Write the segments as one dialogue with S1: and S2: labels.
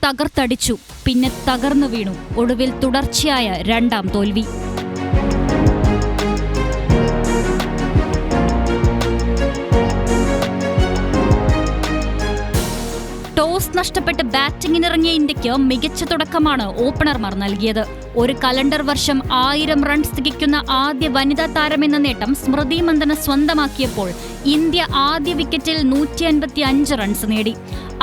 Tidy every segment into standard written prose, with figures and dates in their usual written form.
S1: തകർത്തടിച്ചു, പിന്നെ തകർന്നു വീണു. ഒടുവിൽ തുടർച്ചയായ രണ്ടാം തോൽവി. ടോസ് നഷ്ടപ്പെട്ട് ബാറ്റിംഗിനിറങ്ങിയ ഇന്ത്യക്ക് മികച്ച തുടക്കമാണ് ഓപ്പണർമാർ നൽകിയത്. ഒരു കലണ്ടർ വർഷം 1000 റൺസ് തികയ്ക്കുന്ന ആദ്യ വനിതാ താരമെന്ന നേട്ടം സ്മൃതി മന്ദന സ്വന്തമാക്കിയപ്പോൾ ഇന്ത്യ ആദ്യ വിക്കറ്റിൽ 155 റൺസ് നേടി.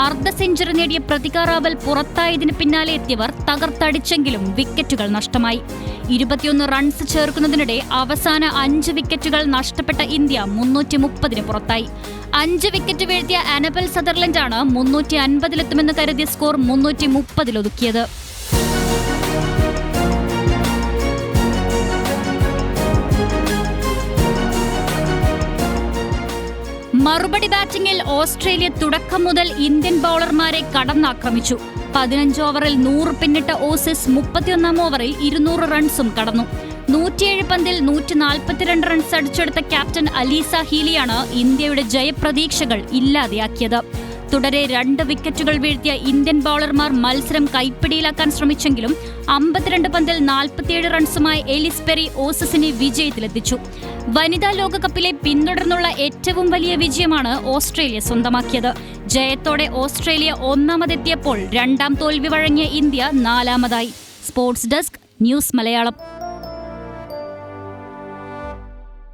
S1: അർദ്ധ സെഞ്ചുറി നേടിയ പ്രതിക റാവൽ പുറത്തായതിന് പിന്നാലെ എത്തിയവർ തകർത്തടിച്ചെങ്കിലും വിക്കറ്റുകൾ നഷ്ടമായി. 21 റൺസ് ചേർക്കുന്നതിനിടെ അവസാന 5 വിക്കറ്റുകൾ നഷ്ടപ്പെട്ട ഇന്ത്യ 330-ന് പുറത്തായി. 5 വിക്കറ്റ് വീഴ്ത്തിയ അനബൽ സദർലൻഡാണ് 350-ലെത്തുമെന്ന് കരുതിയ സ്കോർ 330-ലൊതുക്കിയത്. മറുപടി ബാറ്റിംഗിൽ ഓസ്ട്രേലിയ തുടക്കം മുതൽ ഇന്ത്യൻ ബൌളർമാരെ കടന്നാക്രമിച്ചു. 15 ഓവറിൽ 100 പിന്നിട്ട ഓസീസ് 31-ാം ഓവറിൽ 200 റൺസും കടന്നു. 107 പന്തിൽ 142 റൺസ് അടിച്ചെടുത്ത ക്യാപ്റ്റൻ അലീസ ഹീലിയാണ് ഇന്ത്യയുടെ ജയപ്രതീക്ഷകൾ ഇല്ലാതെയാക്കിയത്. തുടരെ 2 വിക്കറ്റുകൾ വീഴ്ത്തിയ ഇന്ത്യൻ ബൌളർമാർ മത്സരം കൈപ്പിടിയിലാക്കാൻ ശ്രമിച്ചെങ്കിലും 52 പന്തിൽ 47 റൺസുമായി എലിസ് പെറി ഓസീസിനെ വിജയത്തിലെത്തിച്ചു. വനിതാ ലോകകപ്പിലെ പിന്തുടർന്നുള്ള ഏറ്റവും വലിയ വിജയമാണ് ഓസ്ട്രേലിയ സ്വന്തമാക്കിയത്. ജയത്തോടെ ഓസ്ട്രേലിയ 1ാമതെത്തിയപ്പോൾ 2ാം തോൽവി വഴങ്ങിയ ഇന്ത്യ 4ാമതായി. Sports desk, news Malayalam.